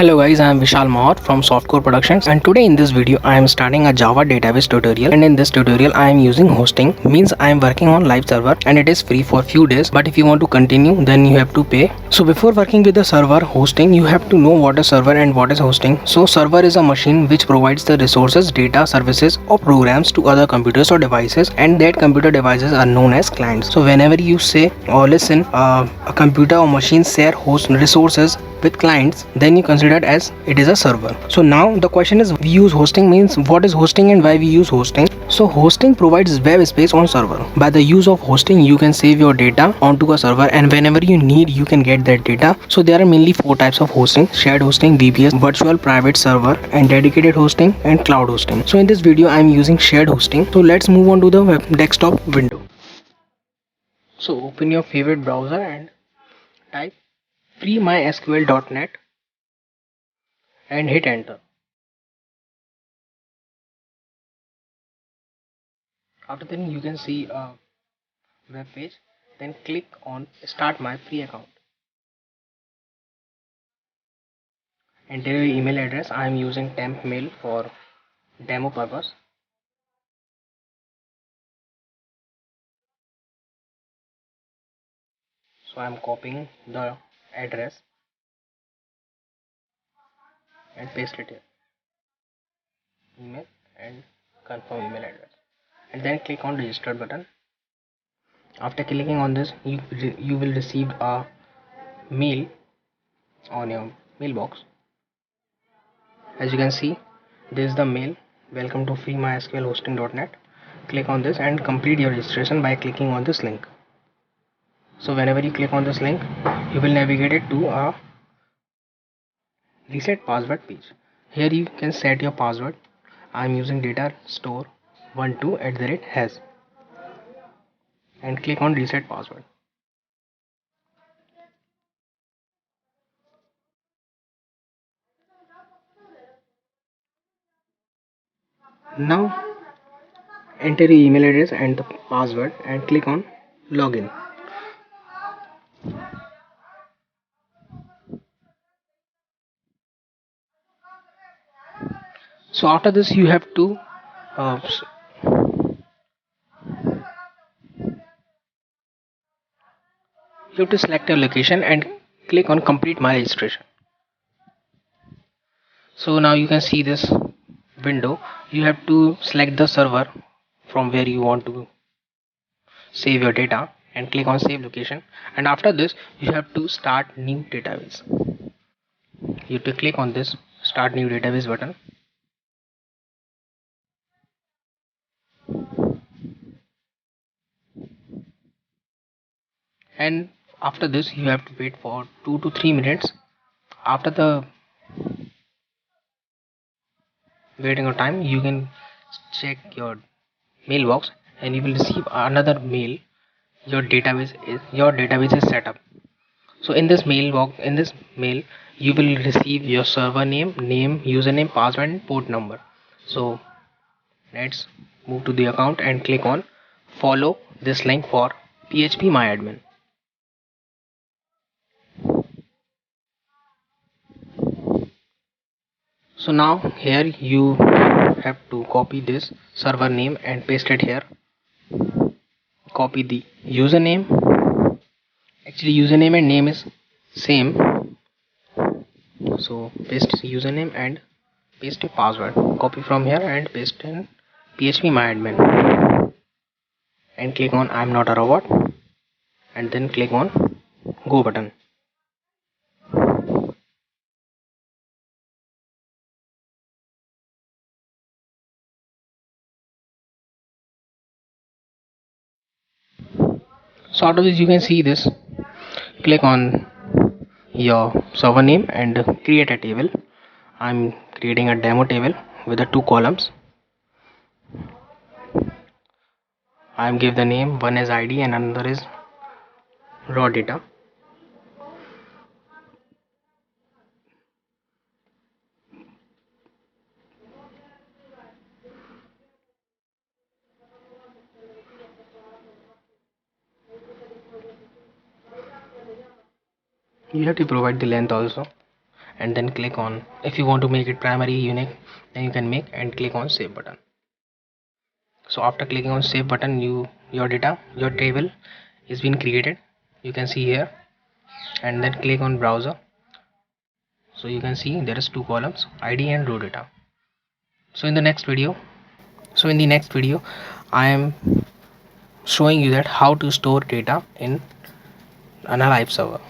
Hello guys, I am Vishal Mahar from Softcore Productions, and today in this video I am starting a Java database tutorial, and in this tutorial I am using hosting. Means I am working on live server and it is free for few days, but if you want to continue then you have to pay. So before working with the server hosting, you have to know what is server and what is hosting. So server is a machine which provides the resources, data, services or programs to other computers or devices, and that computer devices are known as clients. So whenever you say or listen a computer or machine share host resources with clients, then you consider it as it is a server. So now the question is, we use hosting means what is hosting and why we use hosting. So hosting provides web space on server. By the use of hosting you can save your data onto a server, and whenever you need you can get that data. So there are mainly four types of hosting: shared hosting, VPS, virtual private server, and dedicated hosting and cloud hosting. So in this video I am using shared hosting. So let's move on to the web desktop window. So open your favorite browser and type freemysql.net and hit enter. After that you can see a web page, then click on start my free account. Enter your email address. I am using temp mail for demo purpose. So I am copying the address and paste it here. Email and confirm email address, and then click on register button. After clicking on this you will receive a mail on your mailbox. As you can see, this is the mail: welcome to freemysqlhosting.net. Click on this and complete your registration by clicking on this link. So whenever you click on this link you will navigate it to a reset password page. Here you can set your password. I am using data store 12 @has, and click on reset password. Now enter your email address and the password and click on login. So after this you have to uh, select your location and click on complete my registration. So now you can see this window. You have to select the server from where you want to save your data and click on save location, and after this you have to start new database. You have to click on this start new database button, and after this you have to wait for 2 to 3 minutes. After the waiting of time you can check your mailbox and you will receive another mail: your database is set up. So in this mail you will receive your server name, username, password and port number. So let's move to the account and click on follow this link for phpMyAdmin. So now here you have to copy this server name and paste it here. Copy the username. Actually username and name is same, so paste username and paste a password. Copy from here and paste in phpMyAdmin and click on I'm not a robot, and then click on go button. So after this you can see this, click on your server name and create a table. I'm creating a demo table with the two columns. I'm give the name, one is ID and another is raw data. You have to provide the length also, and then click on, if you want to make it primary unique, then you can make and click on save button. So after clicking on save button, your table is being created, you can see here, and then click on browser. So you can see there is two columns, id and row data. So in the next video, I am showing you that how to store data in a live server.